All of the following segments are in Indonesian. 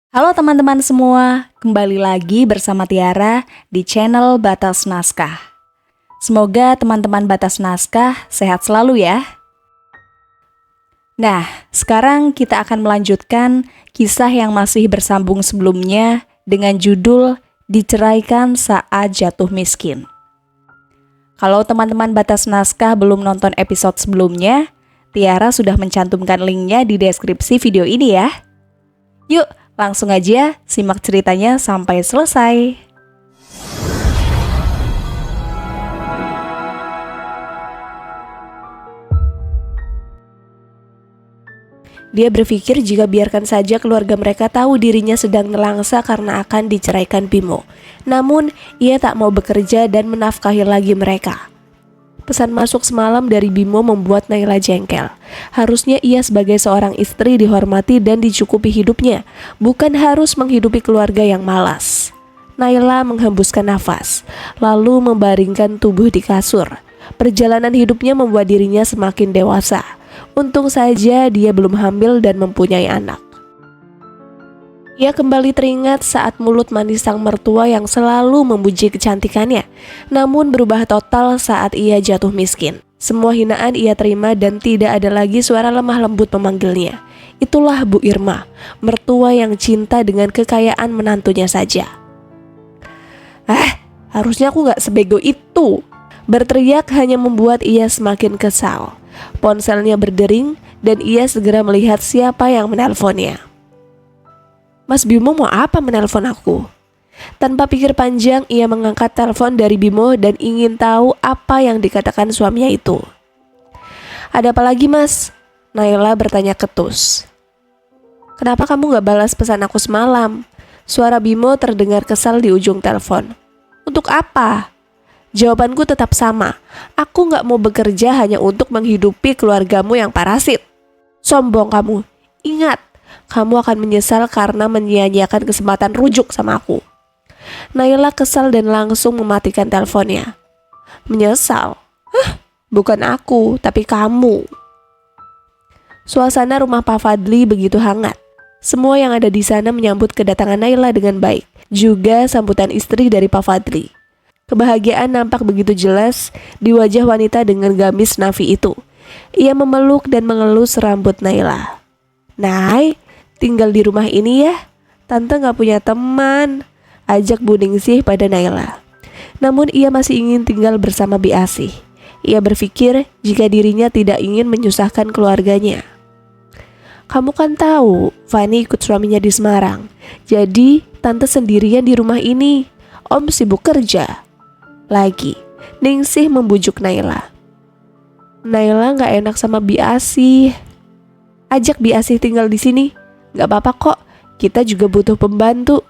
Halo teman-teman semua, kembali lagi bersama Tiara di channel Batas Naskah. Semoga teman-teman Batas Naskah sehat selalu ya. Nah, sekarang kita akan melanjutkan kisah yang masih bersambung sebelumnya dengan judul Diceraikan Saat Jatuh Miskin. Kalau teman-teman Batas Naskah belum nonton episode sebelumnya, Tiara sudah mencantumkan linknya di deskripsi video ini ya. Yuk, langsung aja simak ceritanya sampai selesai. Dia berpikir jika biarkan saja keluarga mereka tahu dirinya sedang nelangsa karena akan diceraikan Bimo. Namun, ia tak mau bekerja dan menafkahi lagi mereka. Pesan masuk semalam dari Bimo membuat Naila jengkel. Harusnya ia sebagai seorang istri dihormati dan dicukupi hidupnya, bukan harus menghidupi keluarga yang malas. Naila menghembuskan nafas, lalu membaringkan tubuh di kasur. Perjalanan hidupnya membuat dirinya semakin dewasa. Untung saja dia belum hamil dan mempunyai anak. Ia kembali teringat saat mulut manis sang mertua yang selalu memuji kecantikannya, namun berubah total saat ia jatuh miskin. Semua hinaan ia terima dan tidak ada lagi suara lemah lembut memanggilnya. Itulah Bu Irma, mertua yang cinta dengan kekayaan menantunya saja. Harusnya aku gak sebego itu. Berteriak hanya membuat ia semakin kesal. Ponselnya berdering dan ia segera melihat siapa yang menelponnya. Mas Bimo mau apa menelpon aku? Tanpa pikir panjang, ia mengangkat telepon dari Bimo dan ingin tahu apa yang dikatakan suaminya itu. Ada apa lagi mas? Naila bertanya ketus. Kenapa kamu gak balas pesan aku semalam? Suara Bimo terdengar kesal di ujung telepon. Untuk apa? Jawabanku tetap sama. Aku gak mau bekerja hanya untuk menghidupi keluargamu yang parasit. Sombong kamu. Ingat, kamu akan menyesal karena menyia-nyiakan kesempatan rujuk sama aku. Naila kesal dan langsung mematikan teleponnya. Menyesal? Bukan aku, tapi kamu. Suasana rumah Pak Fadli begitu hangat. Semua yang ada di sana menyambut kedatangan Naila dengan baik. Juga sambutan istri dari Pak Fadli. Kebahagiaan nampak begitu jelas di wajah wanita dengan gamis navy itu. Ia memeluk dan mengelus rambut Naila. Nay, tinggal di rumah ini ya. Tante gak punya teman, ajak Bu Ningsih pada Naila. Namun ia masih ingin tinggal bersama Bi Asih. Ia berpikir jika dirinya tidak ingin menyusahkan keluarganya. Kamu kan tahu, Fani ikut suaminya di Semarang. Jadi tante sendirian di rumah ini. Om sibuk kerja. Lagi, Ningsih membujuk Naila. Naila gak enak sama Bi Asih. Ajak Bi Asih tinggal di sini. Gak apa-apa kok, kita juga butuh pembantu.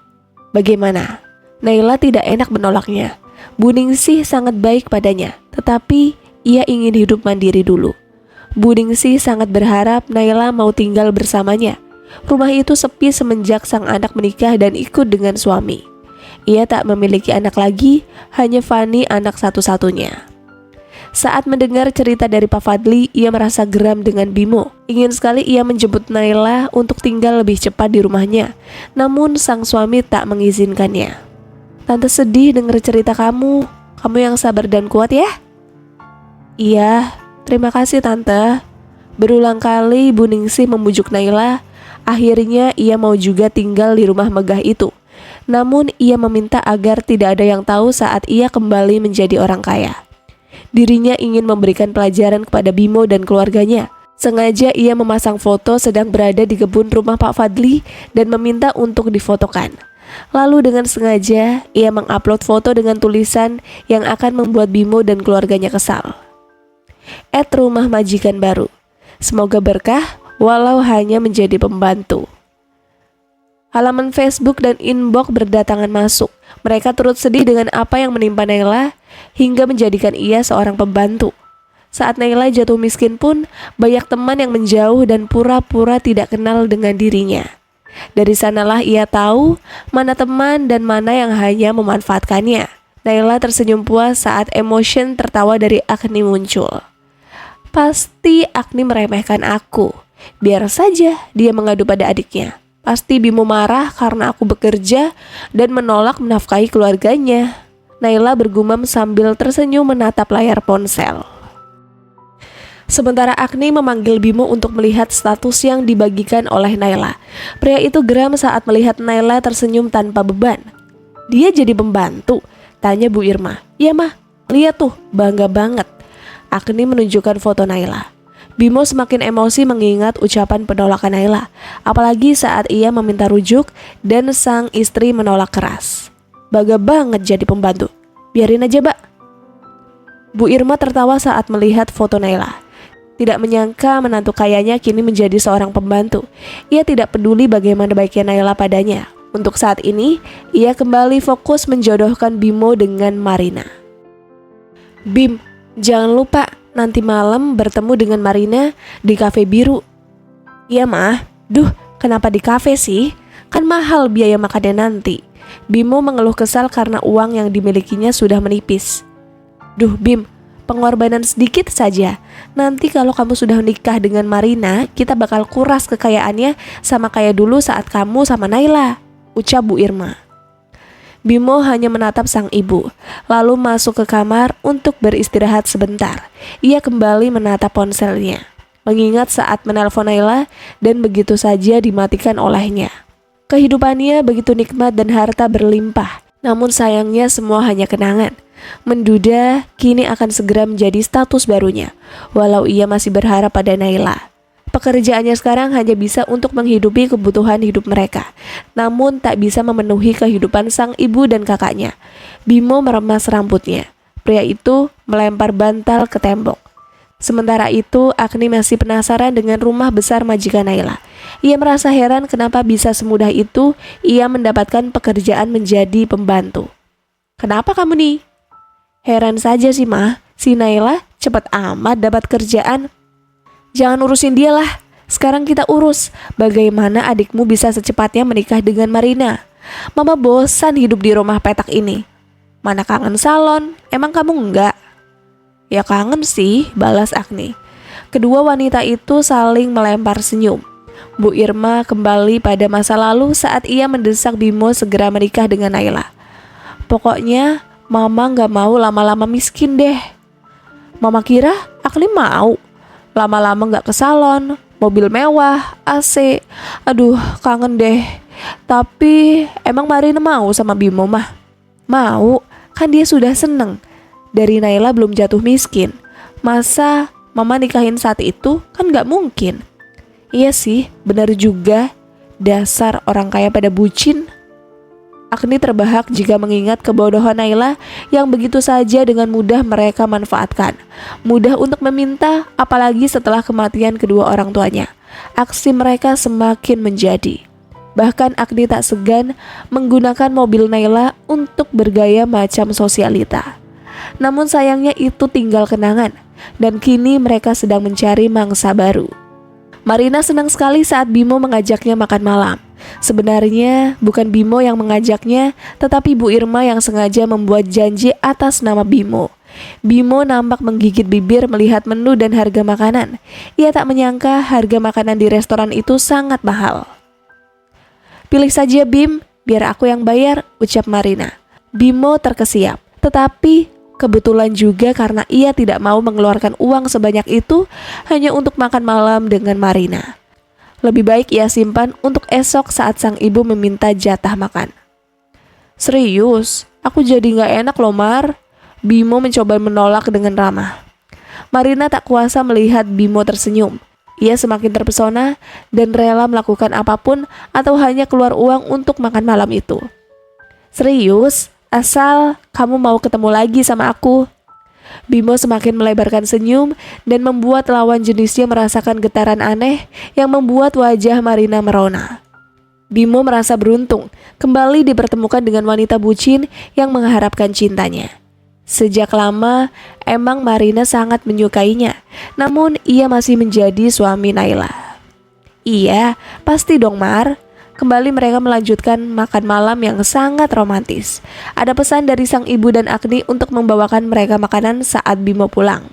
Bagaimana? Naila tidak enak menolaknya. Bu Ningsih sangat baik padanya, tetapi ia ingin hidup mandiri dulu. Bu Ningsih sangat berharap Naila mau tinggal bersamanya. Rumah itu sepi semenjak sang anak menikah dan ikut dengan suami. Ia tak memiliki anak lagi, hanya Fani anak satu-satunya. Saat mendengar cerita dari Pak Fadli, ia merasa geram dengan Bimo. Ingin sekali ia menjemput Naila untuk tinggal lebih cepat di rumahnya. Namun sang suami tak mengizinkannya. Tante sedih dengar cerita kamu. Kamu yang sabar dan kuat ya. Iya, terima kasih tante. Berulang kali Bu Ningsih membujuk Naila. Akhirnya ia mau juga tinggal di rumah megah itu. Namun ia meminta agar tidak ada yang tahu saat ia kembali menjadi orang kaya. Dirinya ingin memberikan pelajaran kepada Bimo dan keluarganya. Sengaja ia memasang foto sedang berada di kebun rumah Pak Fadli dan meminta untuk difotokan. Lalu dengan sengaja ia mengupload foto dengan tulisan yang akan membuat Bimo dan keluarganya kesal. @rumah majikan baru. Semoga berkah walau hanya menjadi pembantu. Halaman Facebook dan inbox berdatangan masuk. Mereka turut sedih dengan apa yang menimpa Naila hingga menjadikan ia seorang pembantu. Saat Naila jatuh miskin pun, banyak teman yang menjauh dan pura-pura tidak kenal dengan dirinya. Dari sanalah ia tahu mana teman dan mana yang hanya memanfaatkannya. Naila tersenyum puas saat emotion tertawa dari Agni muncul. Pasti Agni meremehkan aku. Biar saja dia mengadu pada adiknya. Pasti Bimo marah karena aku bekerja dan menolak menafkahi keluarganya. Naila bergumam sambil tersenyum menatap layar ponsel. Sementara Agni memanggil Bimo untuk melihat status yang dibagikan oleh Naila. Pria itu geram saat melihat Naila tersenyum tanpa beban. Dia jadi pembantu? Tanya Bu Irma. Iya mah, lihat tuh, bangga banget. Agni menunjukkan foto Naila. Bimo semakin emosi mengingat ucapan penolakan Naila, apalagi saat ia meminta rujuk dan sang istri menolak keras. Bangga banget jadi pembantu. Biarin aja, Mbak. Bu Irma tertawa saat melihat foto Naila. Tidak menyangka menantu kayanya kini menjadi seorang pembantu. Ia tidak peduli bagaimana baiknya Naila padanya. Untuk saat ini, ia kembali fokus menjodohkan Bimo dengan Marina. Bim, jangan lupa nanti malam bertemu dengan Marina di kafe biru. Iya mah, duh kenapa di kafe sih? Kan mahal biaya makannya nanti. Bimo mengeluh kesal karena uang yang dimilikinya sudah menipis. Duh Bim, pengorbanan sedikit saja. Nanti kalau kamu sudah menikah dengan Marina, kita bakal kuras kekayaannya sama kayak dulu saat kamu sama Naila, ucap Bu Irma. Bimo hanya menatap sang ibu, lalu masuk ke kamar untuk beristirahat sebentar. Ia kembali menatap ponselnya, mengingat saat menelpon Naila dan begitu saja dimatikan olehnya. Kehidupannya begitu nikmat dan harta berlimpah, namun sayangnya semua hanya kenangan. Menduda kini akan segera menjadi status barunya, walau ia masih berharap pada Naila. Pekerjaannya sekarang hanya bisa untuk menghidupi kebutuhan hidup mereka, namun tak bisa memenuhi kehidupan sang ibu dan kakaknya. Bimo meremas rambutnya. Pria itu melempar bantal ke tembok. Sementara itu, Agni masih penasaran dengan rumah besar majikan Naila. Ia merasa heran kenapa bisa semudah itu ia mendapatkan pekerjaan menjadi pembantu. Kenapa kamu nih? Heran saja sih mah, si Naila cepat amat dapat kerjaan. Jangan urusin dia lah, sekarang kita urus bagaimana adikmu bisa secepatnya menikah dengan Marina. Mama bosan hidup di rumah petak ini. Mana kangen salon, emang kamu enggak? Ya kangen sih, balas Agni. Kedua wanita itu saling melempar senyum. Bu Irma kembali pada masa lalu saat ia mendesak Bimo segera menikah dengan Naila. Pokoknya Mama gak mau lama-lama miskin deh. Mama kira Agni mau. Lama-lama gak ke salon, mobil mewah, AC. Aduh, kangen deh. Tapi emang Marina mau sama Bimo mah? Mau, kan dia sudah seneng. Dari Naila belum jatuh miskin. Masa mama nikahin saat itu? Kan gak mungkin. Iya sih, benar juga. Dasar orang kaya pada bucin. Agni terbahak jika mengingat kebodohan Naila yang begitu saja dengan mudah mereka manfaatkan. Mudah untuk meminta, apalagi setelah kematian kedua orang tuanya. Aksi mereka semakin menjadi. Bahkan Agni tak segan menggunakan mobil Naila untuk bergaya macam sosialita. Namun sayangnya itu tinggal kenangan, dan kini mereka sedang mencari mangsa baru. Marina senang sekali saat Bimo mengajaknya makan malam. Sebenarnya bukan Bimo yang mengajaknya, tetapi Bu Irma yang sengaja membuat janji atas nama Bimo. Bimo nampak menggigit bibir melihat menu dan harga makanan. Ia tak menyangka harga makanan di restoran itu sangat mahal. Pilih saja Bim, biar aku yang bayar, ucap Marina. Bimo terkesiap, tetapi kebetulan juga karena ia tidak mau mengeluarkan uang sebanyak itu hanya untuk makan malam dengan Marina. Lebih baik ia simpan untuk esok saat sang ibu meminta jatah makan. Serius, aku jadi gak enak loh Mar. Bimo mencoba menolak dengan ramah. Marina tak kuasa melihat Bimo tersenyum. Ia semakin terpesona dan rela melakukan apapun atau hanya keluar uang untuk makan malam itu. Serius, asal kamu mau ketemu lagi sama aku. Bimo semakin melebarkan senyum dan membuat lawan jenisnya merasakan getaran aneh yang membuat wajah Marina merona. Bimo merasa beruntung kembali dipertemukan dengan wanita bucin yang mengharapkan cintanya. Sejak lama emang Marina sangat menyukainya, namun ia masih menjadi suami Naila. Iya, pasti dong Mar. Kembali mereka melanjutkan makan malam yang sangat romantis. Ada pesan dari sang ibu dan Agni untuk membawakan mereka makanan saat Bimo pulang.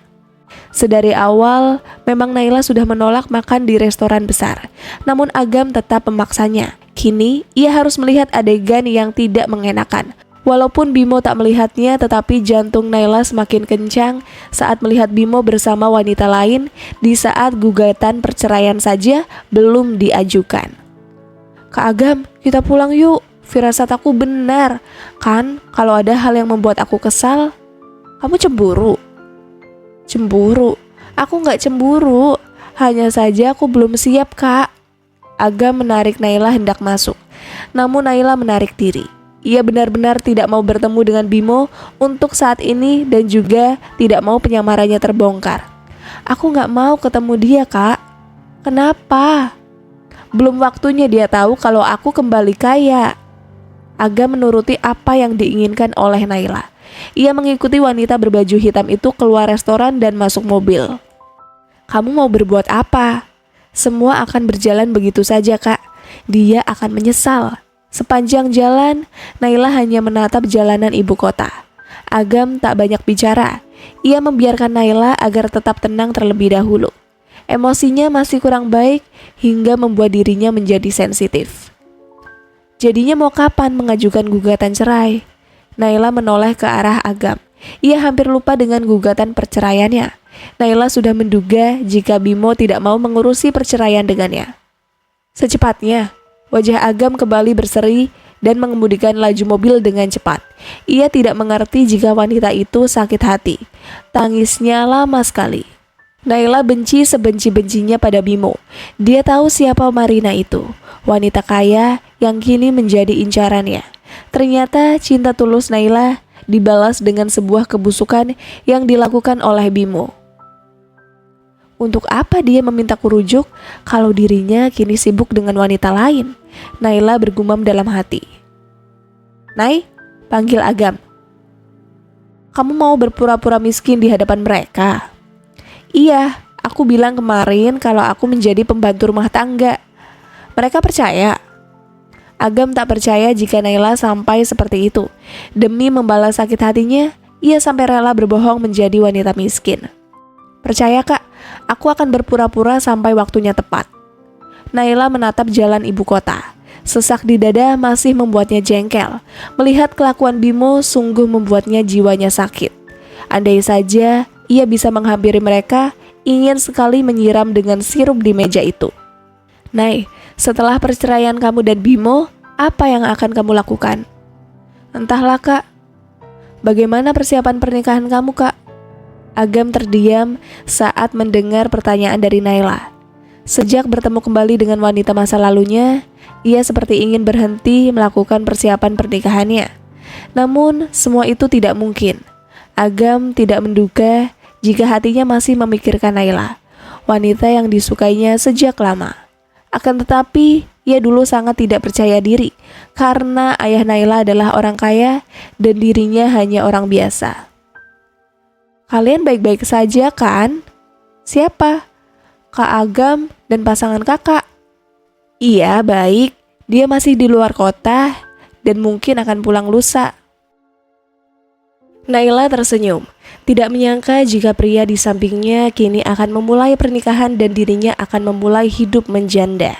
Sedari awal, memang Naila sudah menolak makan di restoran besar. Namun Agam tetap memaksanya. Kini, ia harus melihat adegan yang tidak mengenakan. Walaupun Bimo tak melihatnya, tetapi jantung Naila semakin kencang saat melihat Bimo bersama wanita lain di saat gugatan perceraian saja belum diajukan. Kak Agam, kita pulang yuk. Firasat aku benar. Kan, kalau ada hal yang membuat aku kesal, kamu cemburu. Cemburu? Aku gak cemburu. Hanya saja aku belum siap, Kak. Agam menarik Naila hendak masuk. Namun Naila menarik diri. Ia benar-benar tidak mau bertemu dengan Bimo untuk saat ini dan juga tidak mau penyamarannya terbongkar. Aku gak mau ketemu dia, Kak. Kenapa? Belum waktunya dia tahu kalau aku kembali kaya. Agam menuruti apa yang diinginkan oleh Naila. Ia mengikuti wanita berbaju hitam itu keluar restoran dan masuk mobil. Kamu mau berbuat apa? Semua akan berjalan begitu saja, Kak. Dia akan menyesal. Sepanjang jalan, Naila hanya menatap jalanan ibu kota. Agam tak banyak bicara. Ia membiarkan Naila agar tetap tenang terlebih dahulu. Emosinya masih kurang baik hingga membuat dirinya menjadi sensitif. Jadinya mau kapan mengajukan gugatan cerai? Naila menoleh ke arah Agam. Ia hampir lupa dengan gugatan perceraiannya. Naila sudah menduga jika Bimo tidak mau mengurusi perceraian dengannya. Secepatnya, wajah Agam kembali berseri dan mengemudikan laju mobil dengan cepat. Ia tidak mengerti jika wanita itu sakit hati. Tangisnya lama sekali. Naila benci sebenci-bencinya pada Bimo. Dia tahu siapa Marina itu, wanita kaya yang kini menjadi incarannya. Ternyata cinta tulus Naila dibalas dengan sebuah kebusukan yang dilakukan oleh Bimo. Untuk apa dia memintaku rujuk kalau dirinya kini sibuk dengan wanita lain? Naila bergumam dalam hati. Nay, panggil Agam. Kamu mau berpura-pura miskin di hadapan mereka? Iya, aku bilang kemarin kalau aku menjadi pembantu rumah tangga. Mereka percaya. Agam tak percaya jika Naila sampai seperti itu. Demi membalas sakit hatinya, ia sampai rela berbohong menjadi wanita miskin. Percaya, Kak, aku akan berpura-pura sampai waktunya tepat. Naila menatap jalan ibu kota. Sesak di dada masih membuatnya jengkel. Melihat kelakuan Bimo sungguh membuatnya jiwanya sakit. Andai saja ia bisa menghampiri mereka, ingin sekali menyiram dengan sirup di meja itu. Nay, setelah perceraian kamu dan Bimo, apa yang akan kamu lakukan? Entahlah, Kak. Bagaimana persiapan pernikahan kamu, Kak? Agam terdiam saat mendengar pertanyaan dari Naila. Sejak bertemu kembali dengan wanita masa lalunya, ia seperti ingin berhenti melakukan persiapan pernikahannya. Namun, semua itu tidak mungkin. Agam tidak menduga jika hatinya masih memikirkan Naila, wanita yang disukainya sejak lama. Akan tetapi, ia dulu sangat tidak percaya diri karena ayah Naila adalah orang kaya dan dirinya hanya orang biasa. Kalian baik-baik saja kan? Siapa? Kak Agam dan pasangan kakak. Iya, baik. Dia masih di luar kota dan mungkin akan pulang lusa. Naila tersenyum. Tidak menyangka jika pria di sampingnya kini akan memulai pernikahan dan dirinya akan memulai hidup menjanda.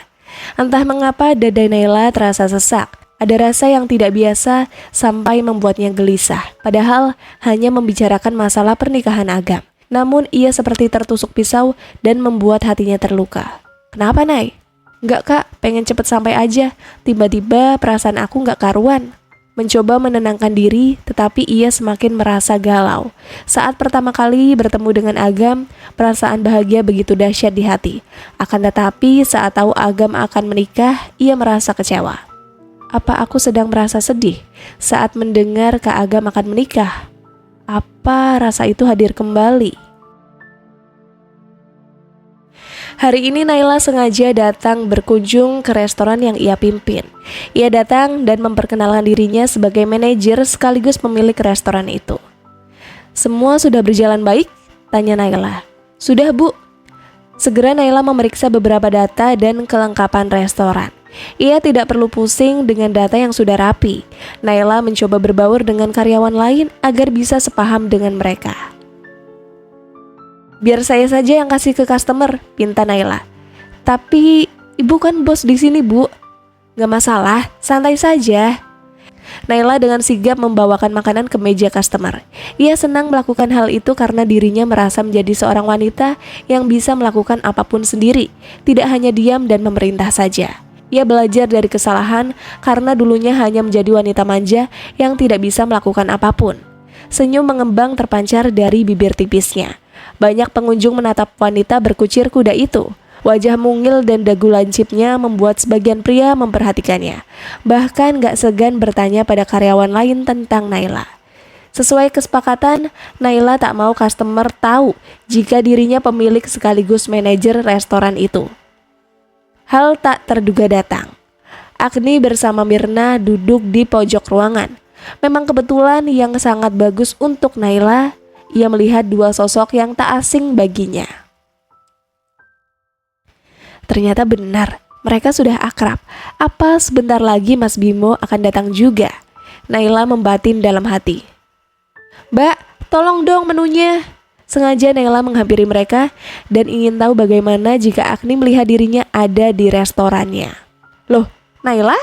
Entah mengapa dada Naila terasa sesak. Ada rasa yang tidak biasa sampai membuatnya gelisah. Padahal hanya membicarakan masalah pernikahan Agam. Namun ia seperti tertusuk pisau dan membuat hatinya terluka. Kenapa, Nay? Enggak, Kak, pengen cepet sampai aja. Tiba-tiba perasaan aku enggak karuan. Mencoba menenangkan diri, tetapi ia semakin merasa galau. Saat pertama kali bertemu dengan Agam, perasaan bahagia begitu dahsyat di hati. Akan tetapi saat tahu Agam akan menikah, ia merasa kecewa. Apa aku sedang merasa sedih saat mendengar Kak Agam akan menikah? Apa rasa itu hadir kembali? Hari ini Naila sengaja datang berkunjung ke restoran yang ia pimpin. Ia datang dan memperkenalkan dirinya sebagai manajer sekaligus pemilik restoran itu. Semua sudah berjalan baik? Tanya Naila. Sudah, Bu. Segera Naila memeriksa beberapa data dan kelengkapan restoran. Ia tidak perlu pusing dengan data yang sudah rapi. Naila mencoba berbaur dengan karyawan lain agar bisa sepaham dengan mereka. Biar saya saja yang kasih ke customer, pinta Naila. Tapi ibu kan bos di sini, Bu. Gak masalah, santai saja. Naila dengan sigap membawakan makanan ke meja customer. Ia senang melakukan hal itu karena dirinya merasa menjadi seorang wanita yang bisa melakukan apapun sendiri, tidak hanya diam dan memerintah saja. Ia belajar dari kesalahan karena dulunya hanya menjadi wanita manja yang tidak bisa melakukan apapun. Senyum mengembang terpancar dari bibir tipisnya. Banyak pengunjung menatap wanita berkucir kuda itu. Wajah mungil dan dagu lancipnya membuat sebagian pria memperhatikannya. Bahkan gak segan bertanya pada karyawan lain tentang Naila. Sesuai kesepakatan, Naila tak mau customer tahu jika dirinya pemilik sekaligus manajer restoran itu. Hal tak terduga datang. Agni bersama Mirna duduk di pojok ruangan. Memang kebetulan yang sangat bagus untuk Naila. Ia melihat dua sosok yang tak asing baginya. Ternyata benar, mereka sudah akrab. Apa sebentar lagi Mas Bimo akan datang juga? Naila membatin dalam hati. Mbak, tolong dong menunya. Sengaja Naila menghampiri mereka dan ingin tahu bagaimana jika Agni melihat dirinya ada di restorannya. Loh, Naila?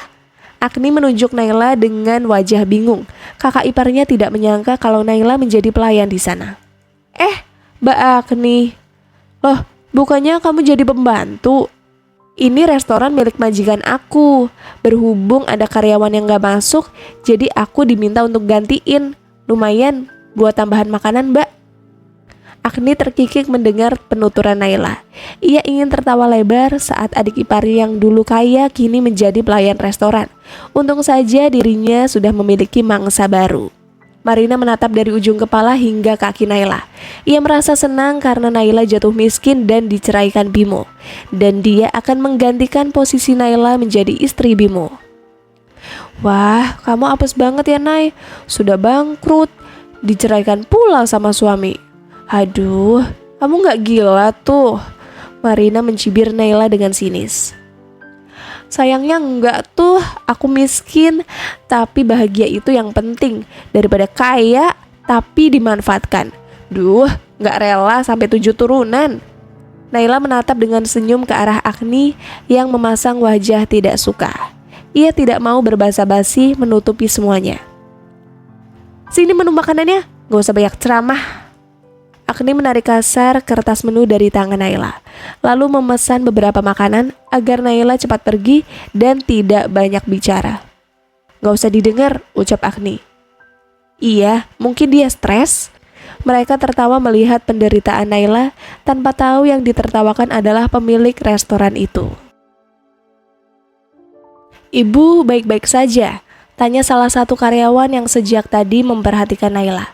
Agni menunjuk Naila dengan wajah bingung. Kakak iparnya tidak menyangka kalau Naila menjadi pelayan di sana. Mbak Agni. Loh, bukannya kamu jadi pembantu? Ini restoran milik majikan aku. Berhubung ada karyawan yang gak masuk, jadi aku diminta untuk gantiin. Lumayan buat tambahan makanan, Mbak. Agni terkikik mendengar penuturan Naila. Ia ingin tertawa lebar saat adik iparnya yang dulu kaya kini menjadi pelayan restoran. Untung saja dirinya sudah memiliki mangsa baru. Marina menatap dari ujung kepala hingga kaki Naila. Ia merasa senang karena Naila jatuh miskin dan diceraikan Bimo. Dan dia akan menggantikan posisi Naila menjadi istri Bimo. Wah, kamu apes banget ya, Nay. Sudah bangkrut, diceraikan pula sama suami. Aduh, kamu gak gila tuh. Marina mencibir Naila dengan sinis. Sayangnya enggak tuh, aku miskin, tapi bahagia itu yang penting daripada kaya tapi dimanfaatkan. Duh, gak rela sampai 7 turunan. Naila menatap dengan senyum ke arah Agni yang memasang wajah tidak suka. Ia tidak mau berbasa-basi menutupi semuanya. Sini menu makanannya, gak usah banyak ceramah. Agni menarik kasar kertas menu dari tangan Naila, lalu memesan beberapa makanan agar Naila cepat pergi dan tidak banyak bicara. Gak usah didengar, ucap Agni. Iya, mungkin dia stres. Mereka tertawa melihat penderitaan Naila tanpa tahu yang ditertawakan adalah pemilik restoran itu. Ibu baik-baik saja, tanya salah satu karyawan yang sejak tadi memperhatikan Naila.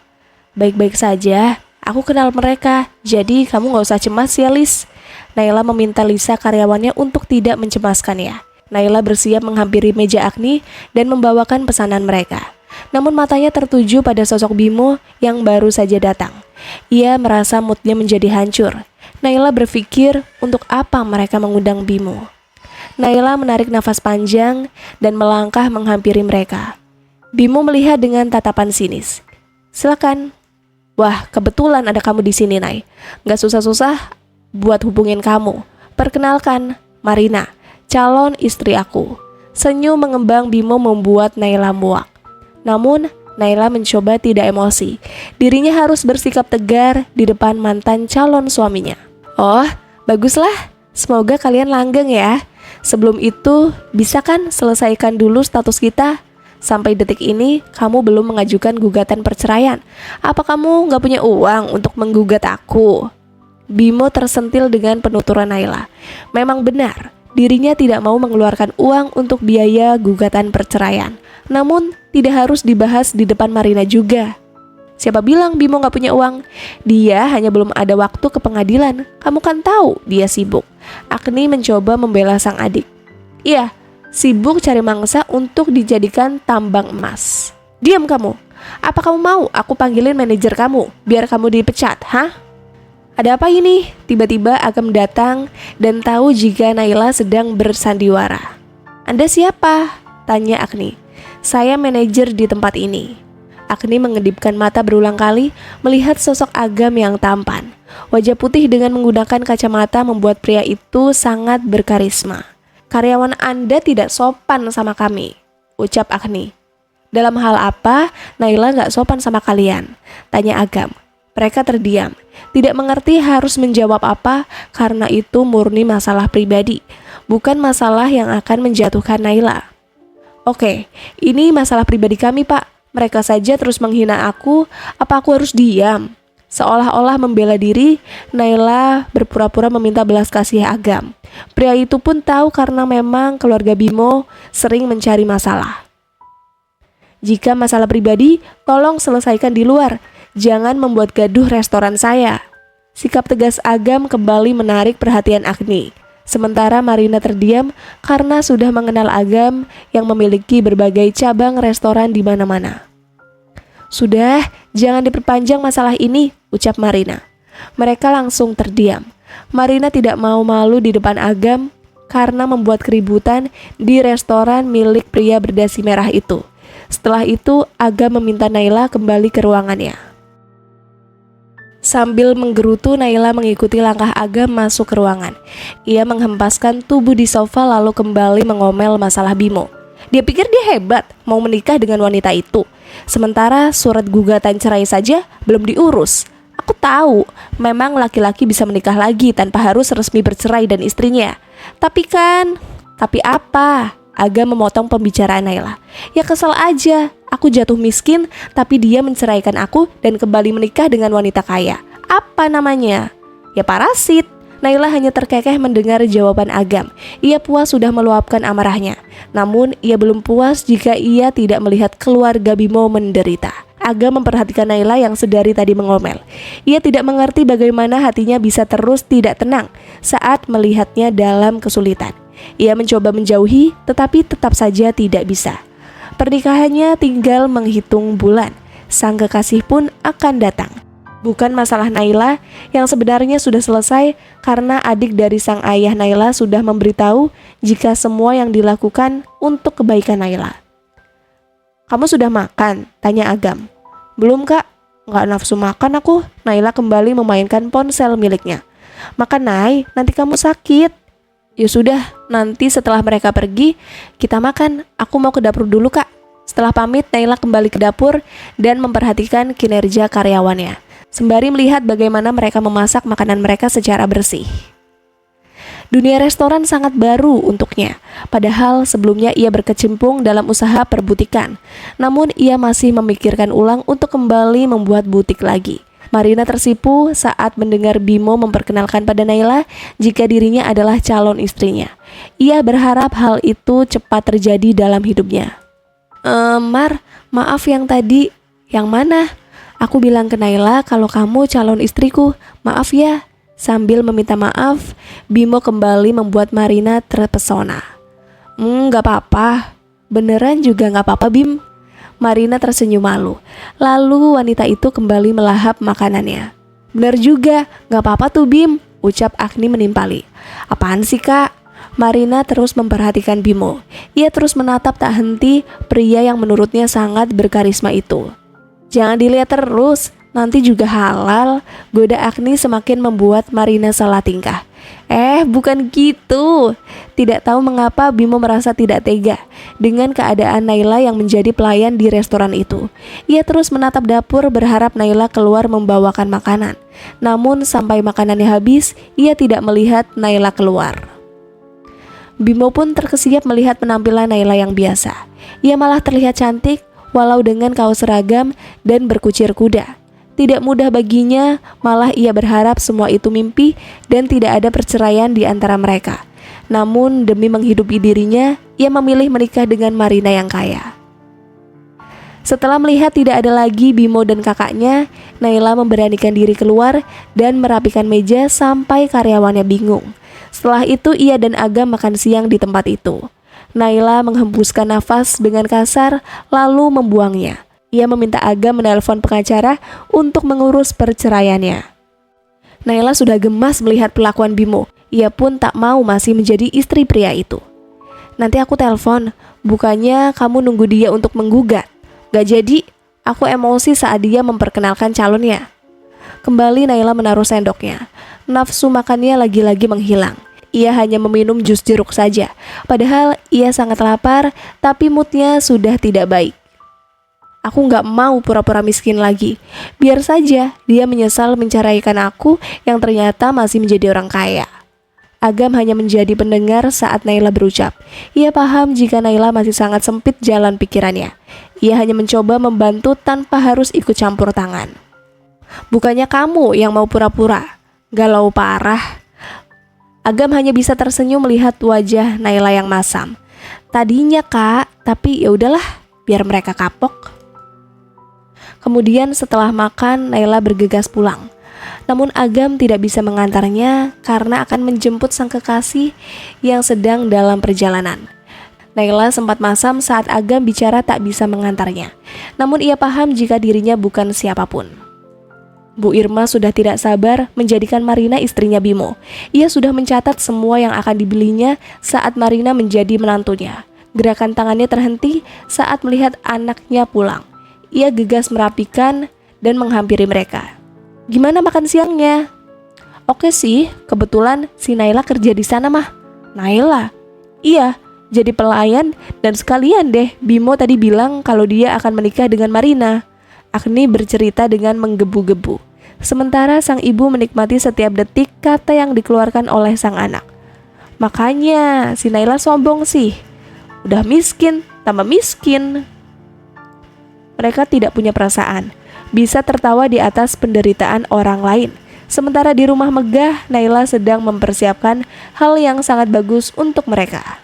Baik-baik saja. Aku kenal mereka, jadi kamu gak usah cemas ya, Lis. Naila meminta Lisa karyawannya untuk tidak mencemaskannya. Naila bersiap menghampiri meja Agni dan membawakan pesanan mereka. Namun matanya tertuju pada sosok Bimo yang baru saja datang. Ia merasa moodnya menjadi hancur. Naila berpikir untuk apa mereka mengundang Bimo. Naila menarik nafas panjang dan melangkah menghampiri mereka. Bimo melihat dengan tatapan sinis. Silakan. Wah, kebetulan ada kamu di sini, Nay. Gak susah-susah buat hubungin kamu. Perkenalkan, Marina, calon istri aku. Senyum mengembang Bimo membuat Naila muak. Namun, Naila mencoba tidak emosi. Dirinya harus bersikap tegar di depan mantan calon suaminya. Oh, baguslah. Semoga kalian langgeng ya. Sebelum itu, bisa kan selesaikan dulu status kita? Sampai detik ini, kamu belum mengajukan gugatan perceraian. Apa kamu gak punya uang untuk menggugat aku? Bimo tersentil dengan penuturan Naila. Memang benar, dirinya tidak mau mengeluarkan uang untuk biaya gugatan perceraian. Namun, tidak harus dibahas di depan Marina juga. Siapa bilang Bimo gak punya uang? Dia hanya belum ada waktu ke pengadilan. Kamu kan tahu dia sibuk. Agni mencoba membela sang adik. Iya, sibuk cari mangsa untuk dijadikan tambang emas. Diam kamu. Apa kamu mau aku panggilin manajer kamu biar kamu dipecat, hah? Ada apa ini? Tiba-tiba Agam datang dan tahu jika Naila sedang bersandiwara. Anda siapa? Tanya Agni. Saya manajer di tempat ini. Agni mengedipkan mata berulang kali melihat sosok Agam yang tampan. Wajah putih dengan menggunakan kacamata membuat pria itu sangat berkarisma. "Karyawan Anda tidak sopan sama kami," ucap Agni. "Dalam hal apa Naila nggak sopan sama kalian?" tanya Agam. Mereka terdiam, tidak mengerti harus menjawab apa karena itu murni masalah pribadi, bukan masalah yang akan menjatuhkan Naila. "Oke, ini masalah pribadi kami, Pak. Mereka saja terus menghina aku, apa aku harus diam?" Seolah-olah membela diri, Naila berpura-pura meminta belas kasih Agam. Pria itu pun tahu karena memang keluarga Bimo sering mencari masalah. "Jika masalah pribadi, tolong selesaikan di luar. Jangan membuat gaduh restoran saya." Sikap tegas Agam kembali menarik perhatian Agni. Sementara Marina terdiam karena sudah mengenal Agam yang memiliki berbagai cabang restoran di mana-mana. "Sudah, jangan diperpanjang masalah ini," ucap Marina. Mereka langsung terdiam. Marina tidak mau malu di depan Agam karena membuat keributan di restoran milik pria berdasi merah itu. Setelah itu, Agam meminta Naila kembali ke ruangannya. Sambil menggerutu, Naila mengikuti langkah Agam masuk ke ruangan. Ia menghempaskan tubuh di sofa lalu kembali mengomel masalah Bimo. Dia pikir dia hebat, mau menikah dengan wanita itu. Sementara surat gugatan cerai saja belum diurus. "Aku tahu, memang laki-laki bisa menikah lagi tanpa harus resmi bercerai dan istrinya. Tapi apa?" Agam memotong pembicaraan Naila. "Ya kesel aja, aku jatuh miskin tapi dia menceraikan aku dan kembali menikah dengan wanita kaya. Apa namanya? Ya parasit." Naila hanya terkekeh mendengar jawaban Agam. Ia puas sudah meluapkan amarahnya. Namun ia belum puas jika ia tidak melihat keluarga Bimo menderita. Agam memperhatikan Naila yang sedari tadi mengomel. Ia tidak mengerti bagaimana hatinya bisa terus tidak tenang saat melihatnya dalam kesulitan. Ia mencoba menjauhi, tetapi tetap saja tidak bisa. Pernikahannya tinggal menghitung bulan. Sang kekasih pun akan datang. Bukan masalah Naila yang sebenarnya sudah selesai karena adik dari sang ayah Naila sudah memberitahu jika semua yang dilakukan untuk kebaikan Naila. "Kamu sudah makan?" tanya Agam. "Belum, Kak. Nggak nafsu makan aku." Naila kembali memainkan ponsel miliknya. "Makan, Nay, nanti kamu sakit." "Ya sudah, nanti setelah mereka pergi, kita makan. Aku mau ke dapur dulu, Kak." Setelah pamit, Naila kembali ke dapur dan memperhatikan kinerja karyawannya, sembari melihat bagaimana mereka memasak makanan mereka secara bersih. Dunia restoran sangat baru untuknya, padahal sebelumnya ia berkecimpung dalam usaha perbutikan. Namun ia masih memikirkan ulang untuk kembali membuat butik lagi. Marina tersipu saat mendengar Bimo memperkenalkan pada Naila jika dirinya adalah calon istrinya. Ia berharap hal itu cepat terjadi dalam hidupnya. Mar, maaf yang tadi." "Yang mana?" "Aku bilang ke Naila kalau kamu calon istriku. Maaf ya." Sambil meminta maaf, Bimo kembali membuat Marina terpesona. Gak apa-apa." "Beneran juga gak apa-apa, Bim." Marina tersenyum malu. Lalu wanita itu kembali melahap makanannya. "Bener juga, gak apa-apa tuh, Bim," ucap Agni menimpali. "Apaan sih, Kak?" Marina terus memperhatikan Bimo. Ia terus menatap tak henti pria yang menurutnya sangat berkarisma itu. "Jangan dilihat terus, nanti juga halal," goda Agni semakin membuat Marina salah tingkah. Bukan gitu." Tidak tahu mengapa Bimo merasa tidak tega dengan keadaan Naila yang menjadi pelayan di restoran itu. Ia terus menatap dapur berharap Naila keluar membawakan makanan. Namun sampai makanannya habis, ia tidak melihat Naila keluar. Bimo pun terkesiap melihat penampilan Naila yang biasa. Ia malah terlihat cantik walau dengan kaos seragam dan berkucir kuda. Tidak mudah baginya, malah ia berharap semua itu mimpi dan tidak ada perceraian di antara mereka. Namun demi menghidupi dirinya, ia memilih menikah dengan Marina yang kaya. Setelah melihat tidak ada lagi Bimo dan kakaknya, Naila memberanikan diri keluar dan merapikan meja sampai karyawannya bingung. Setelah itu ia dan Agam makan siang di tempat itu. Naila menghembuskan nafas dengan kasar lalu membuangnya. Ia meminta Agam menelpon pengacara untuk mengurus perceraiannya. Naila sudah gemas melihat perlakuan Bimo. Ia pun tak mau masih menjadi istri pria itu. "Nanti aku telepon, bukannya kamu nunggu dia untuk menggugat?" "Gak jadi, aku emosi saat dia memperkenalkan calonnya." Kembali Naila menaruh sendoknya. Nafsu makannya lagi-lagi menghilang. ia hanya meminum jus jeruk saja. Padahal ia sangat lapar, tapi moodnya sudah tidak baik. Aku nggak mau pura-pura miskin lagi. Biar saja dia menyesal menceraikan aku yang ternyata masih menjadi orang kaya. Agam hanya menjadi pendengar saat Naila berucap. Ia paham jika Naila masih sangat sempit jalan pikirannya. Ia hanya mencoba membantu tanpa harus ikut campur tangan. Bukannya kamu yang mau pura-pura. Galau parah. Agam hanya bisa tersenyum melihat wajah Naila yang masam. Tadinya kak, tapi ya udahlah, biar mereka kapok. Kemudian setelah makan, Naila bergegas pulang. Namun Agam tidak bisa mengantarnya karena akan menjemput sang kekasih yang sedang dalam perjalanan. Naila sempat masam saat Agam bicara tak bisa mengantarnya. Namun ia paham jika dirinya bukan siapapun. Bu Irma sudah tidak sabar menjadikan Marina istrinya Bimo. Ia sudah mencatat semua yang akan dibelinya saat Marina menjadi menantunya. Gerakan tangannya terhenti saat melihat anaknya pulang. Ia gegas merapikan dan menghampiri mereka. Gimana makan siangnya? Oke sih, kebetulan si Naila kerja di sana mah. Naila? Iya, jadi pelayan dan sekalian deh Bimo tadi bilang kalau dia akan menikah dengan Marina. Agni bercerita dengan menggebu-gebu. Sementara sang ibu menikmati setiap detik kata yang dikeluarkan oleh sang anak. Makanya si Naila sombong sih. Udah miskin, tambah miskin. Mereka tidak punya perasaan. Bisa tertawa di atas penderitaan orang lain. Sementara di rumah megah, Naila sedang mempersiapkan hal yang sangat bagus untuk mereka.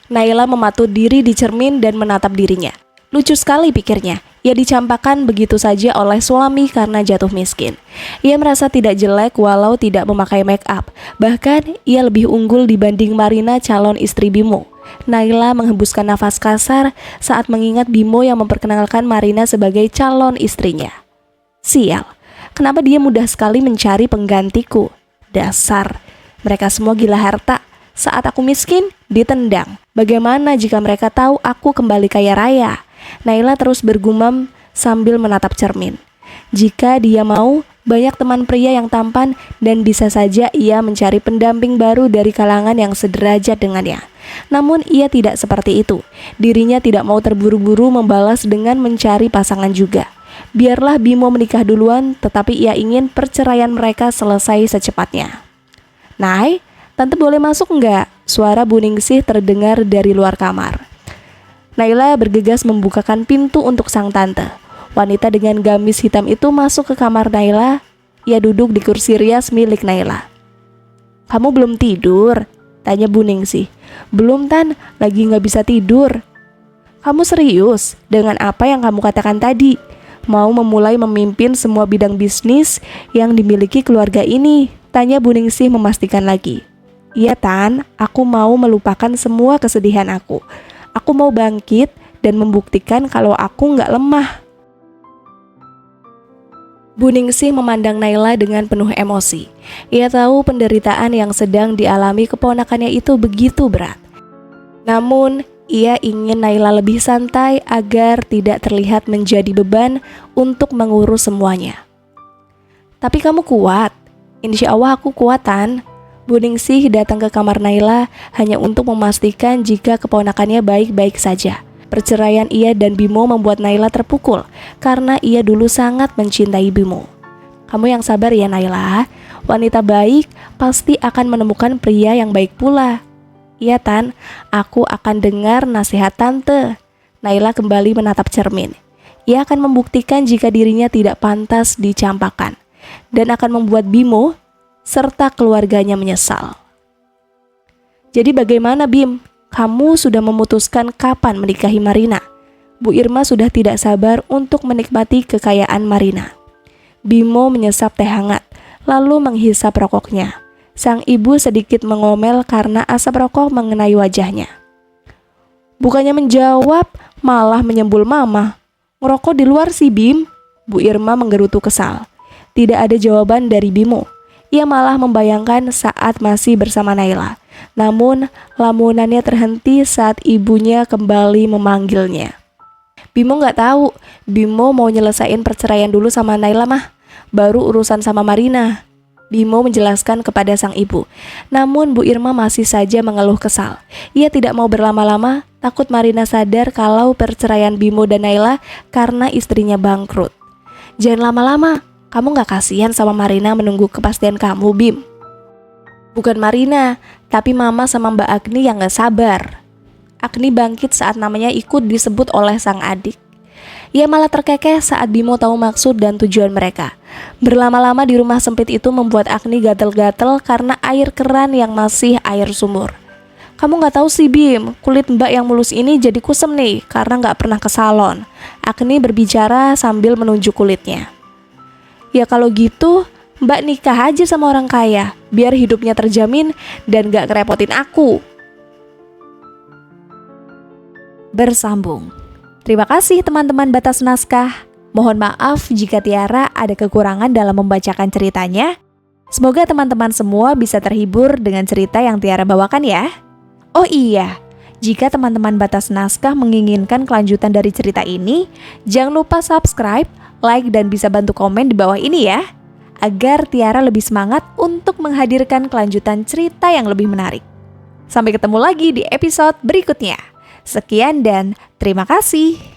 Naila mematuk diri di cermin dan menatap dirinya. Lucu sekali pikirnya, ia dicampakkan begitu saja oleh suami karena jatuh miskin. Ia merasa tidak jelek walau tidak memakai make up. Bahkan ia lebih unggul dibanding Marina calon istri Bimo. Naila menghembuskan nafas kasar saat mengingat Bimo yang memperkenalkan Marina sebagai calon istrinya. Sial, kenapa dia mudah sekali mencari penggantiku? Dasar, mereka semua gila harta. Saat aku miskin, ditendang. Bagaimana jika mereka tahu aku kembali kaya raya? Naila terus bergumam sambil menatap cermin. Jika dia mau, banyak teman pria yang tampan dan bisa saja ia mencari pendamping baru dari kalangan yang sederajat dengannya. Namun ia tidak seperti itu. Dirinya tidak mau terburu-buru membalas dengan mencari pasangan juga. Biarlah Bimo menikah duluan, tetapi ia ingin perceraian mereka selesai secepatnya. Nay, tante boleh masuk enggak? Suara Bu Ningsih terdengar dari luar kamar. Naila bergegas membukakan pintu untuk sang tante. Wanita dengan gamis hitam itu masuk ke kamar Naila. Ia duduk di kursi rias milik Naila. Kamu belum tidur? Tanya Bu Ningsih. Belum Tan, lagi gak bisa tidur. Kamu serius dengan apa yang kamu katakan tadi? Mau memulai memimpin semua bidang bisnis yang dimiliki keluarga ini? Tanya Bu Ningsih memastikan lagi. Iya Tan, aku mau melupakan semua kesedihan aku. Aku mau bangkit dan membuktikan kalau aku nggak lemah. Bu Ningsih memandang Naila dengan penuh emosi. Ia tahu penderitaan yang sedang dialami keponakannya itu begitu berat. Namun, ia ingin Naila lebih santai agar tidak terlihat menjadi beban untuk mengurus semuanya. Tapi kamu kuat. Insya Allah aku kuatan. Bu Ningsih datang ke kamar Naila hanya untuk memastikan jika keponakannya baik-baik saja. Perceraian ia dan Bimo membuat Naila terpukul karena ia dulu sangat mencintai Bimo. Kamu yang sabar ya Naila, wanita baik pasti akan menemukan pria yang baik pula. Iya Tan, aku akan dengar nasihat tante. Naila kembali menatap cermin. Ia akan membuktikan jika dirinya tidak pantas dicampakkan dan akan membuat Bimo serta keluarganya menyesal. Jadi bagaimana Bim? Kamu sudah memutuskan kapan menikahi Marina? Bu Irma sudah tidak sabar untuk menikmati kekayaan Marina. Bimo menyesap teh hangat, lalu menghisap rokoknya. Sang ibu sedikit mengomel karena asap rokok mengenai wajahnya. Bukannya menjawab, malah menyembul mama. Ngerokok di luar sih Bim. Bu Irma menggerutu kesal. Tidak ada jawaban dari Bimo. Ia malah membayangkan saat masih bersama Naila. Namun, lamunannya terhenti saat ibunya kembali memanggilnya. Bimo gak tahu, Bimo mau nyelesain perceraian dulu sama Naila mah. Baru urusan sama Marina. Bimo menjelaskan kepada sang ibu. Namun Bu Irma masih saja mengeluh kesal. Ia tidak mau berlama-lama, takut Marina sadar kalau perceraian Bimo dan Naila karena istrinya bangkrut. Jangan lama-lama, kamu gak kasihan sama Marina menunggu kepastian kamu, Bim? Bukan Marina, tapi Mama sama Mbak Agni yang gak sabar. Agni bangkit saat namanya ikut disebut oleh sang adik. Ia malah terkekeh saat Bimo tahu maksud dan tujuan mereka. Berlama-lama di rumah sempit itu membuat Agni gatel-gatel karena air keran yang masih air sumur. Kamu gak tahu sih Bim, kulit mbak yang mulus ini jadi kusem nih karena gak pernah ke salon. Agni berbicara sambil menunjuk kulitnya. Ya kalau gitu, mbak nikah aja sama orang kaya, biar hidupnya terjamin dan gak ngerepotin aku. Bersambung. Terima kasih teman-teman Batas Naskah. Mohon maaf jika Tiara ada kekurangan dalam membacakan ceritanya. Semoga teman-teman semua bisa terhibur dengan cerita yang Tiara bawakan ya. Oh iya, jika teman-teman Batas Naskah menginginkan kelanjutan dari cerita ini, jangan lupa subscribe, like, dan bisa bantu komen di bawah ini ya, agar Tiara lebih semangat untuk menghadirkan kelanjutan cerita yang lebih menarik. Sampai ketemu lagi di episode berikutnya. Sekian dan terima kasih.